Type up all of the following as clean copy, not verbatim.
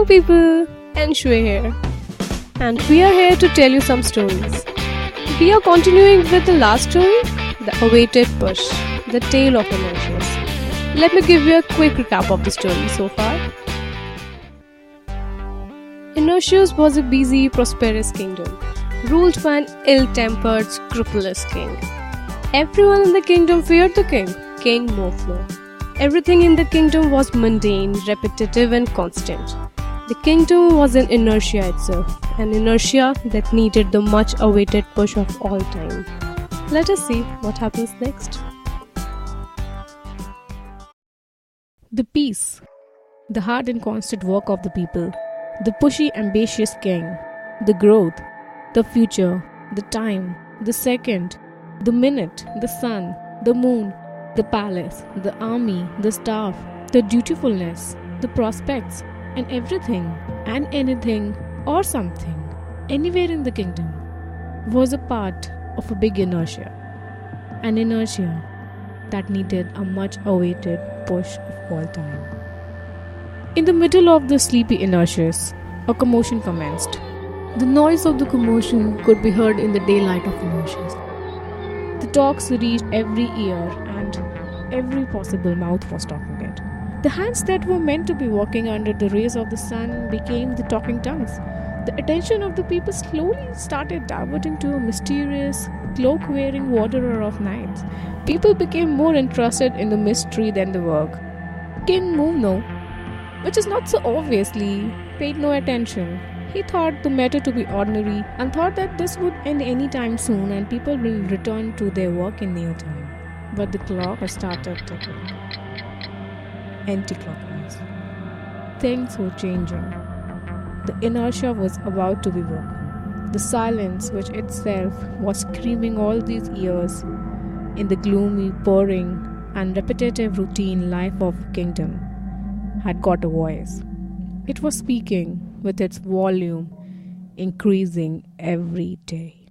Hello people, Anshwe here, and we are here to tell you some stories. We are continuing with the last story, the awaited push, the tale of Inertius. Let me give you a quick recap of the story so far. Inertius was a busy, prosperous kingdom, ruled by an ill-tempered, scrupulous king. Everyone in the kingdom feared the king, King Morphle. Everything in the kingdom was mundane, repetitive and constant. The kingdom was an inertia itself, an inertia that needed the much-awaited push of all time. Let us see what happens next. The peace, the hard and constant work of the people, the pushy, ambitious king, the growth, the future, the time, the second, the minute, the sun, the moon, the palace, the army, the staff, the dutifulness, the prospects, and everything and anything or something, anywhere in the kingdom, was a part of a big inertia. An inertia that needed a much awaited push of all time. In the middle of the sleepy inertias, a commotion commenced. The noise of the commotion could be heard in the daylight of inertias. The talks reached every ear and every possible mouth was talking it. The hands that were meant to be walking under the rays of the sun became the talking tongues. The attention of the people slowly started diverting to a mysterious, cloak-wearing wanderer of nights. People became more interested in the mystery than the work. King Mumno, which is not so obviously, paid no attention. He thought the matter to be ordinary and thought that this would end any time soon and people will return to their work in near time. But the clock had started ticking. Anti-clockwise. Things were changing. The inertia was about to be broken. The silence, which itself was screaming all these years in the gloomy, boring, and repetitive routine life of a kingdom, had got a voice. It was speaking with its volume increasing every day.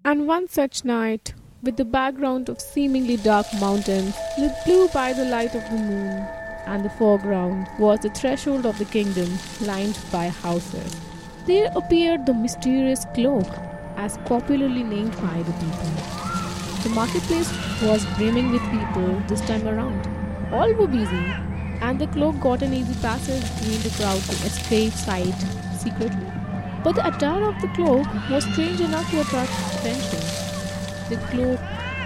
And one such night, with the background of seemingly dark mountains lit blue by the light of the moon, and the foreground was the threshold of the kingdom lined by houses, there appeared the mysterious cloak, as popularly named by the people. The marketplace was brimming with people this time around. All were busy, and the cloak got an easy passage between the crowd to escape sight secretly. But the attire of the cloak was strange enough to attract attention. The cloak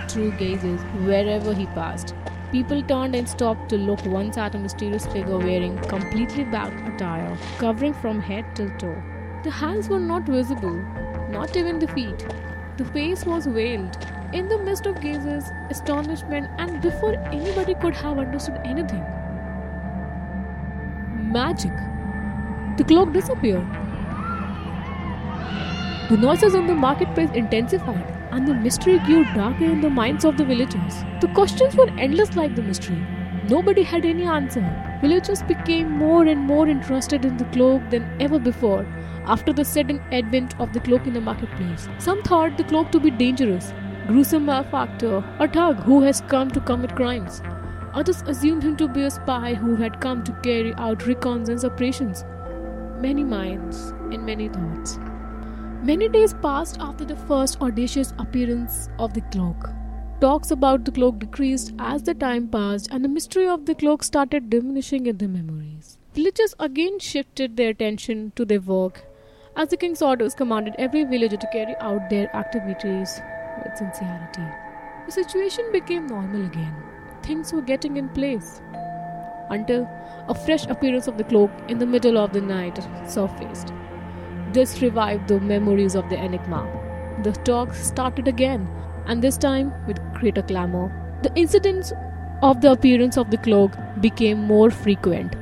drew gazes wherever he passed. People turned and stopped to look once at a mysterious figure wearing completely black attire, covering from head till toe. The hands were not visible, not even the feet. The face was veiled. In the midst of gazes, astonishment, and before anybody could have understood anything, magic! The cloak disappeared. The noises in the marketplace intensified, and the mystery grew darker in the minds of the villagers. The questions were endless like the mystery. Nobody had any answer. Villagers became more and more interested in the cloak than ever before after the sudden advent of the cloak in the marketplace. Some thought the cloak to be dangerous, gruesome malefactor, a thug who has come to commit crimes. Others assumed him to be a spy who had come to carry out reconnaissance operations. Many minds and many thoughts. Many days passed after the first audacious appearance of the cloak. Talks about the cloak decreased as the time passed, and the mystery of the cloak started diminishing in their memories. Villagers again shifted their attention to their work, as the king's orders commanded every villager to carry out their activities with sincerity. The situation became normal again. Things were getting in place, until a fresh appearance of the cloak in the middle of the night surfaced. This revived the memories of the enigma. The talks started again, and this time with greater clamor. The incidents of the appearance of the cloak became more frequent.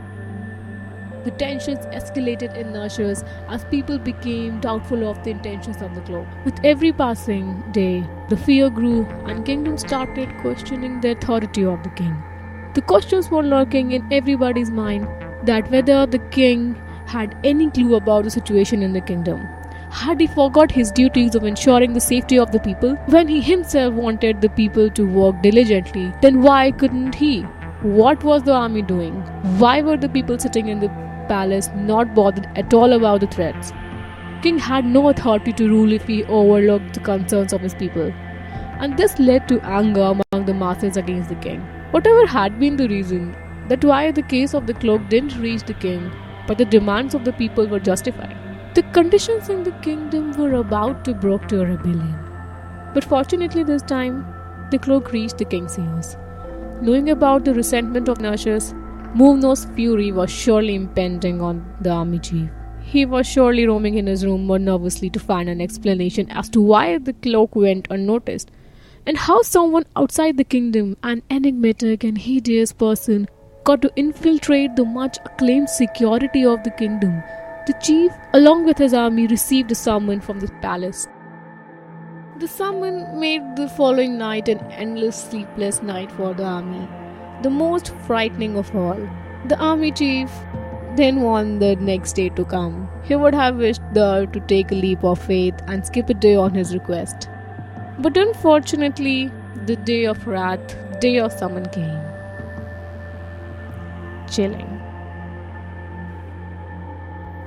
The tensions escalated in nurseries as people became doubtful of the intentions of the cloak. With every passing day, the fear grew, and kingdoms started questioning the authority of the king. The questions were lurking in everybody's mind that whether the king had any clue about the situation in the kingdom. Had he forgot his duties of ensuring the safety of the people? When he himself wanted the people to work diligently, then why couldn't he? What was the army doing? Why were the people sitting in the palace, not bothered at all about the threats. King had no authority to rule if he overlooked the concerns of his people, and this led to anger among the masses against the king. Whatever had been the reason, that why the case of the cloak didn't reach the king, but the demands of the people were justified. The conditions in the kingdom were about to broke to a rebellion. But fortunately this time, the cloak reached the king's ears. Knowing about the resentment of Narcissus, Muvno's fury was surely impending on the army chief. He was surely roaming in his room more nervously to find an explanation as to why the cloak went unnoticed, and how someone outside the kingdom, an enigmatic and hideous person, got to infiltrate the much acclaimed security of the kingdom. The chief, along with his army, received a summon from the palace. The summon made the following night an endless sleepless night for the army, the most frightening of all. The army chief then wanted the next day to come. He would have wished to take a leap of faith and skip a day on his request. But unfortunately, the day of wrath, day of summon came. Chilling.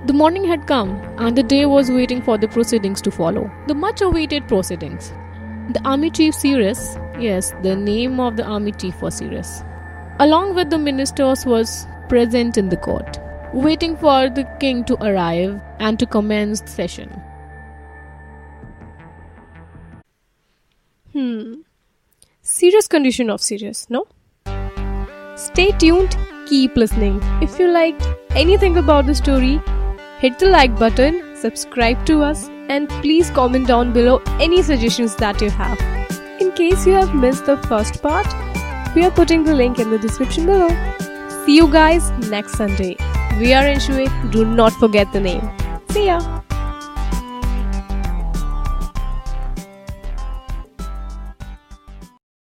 The morning had come, and the day was waiting for the proceedings to follow. The much awaited proceedings. The army chief Cyrus, yes, the name of the army chief was Cyrus, along with the ministers, was present in the court, waiting for the king to arrive and to commence the session. Serious condition of serious, no? Stay tuned, keep listening. If you liked anything about the story, hit the like button, subscribe to us, and please comment down below any suggestions that you have. In case you have missed the first part, we are putting the link in the description below. See you guys next Sunday. We are Anshuik. Do not forget the name. See ya.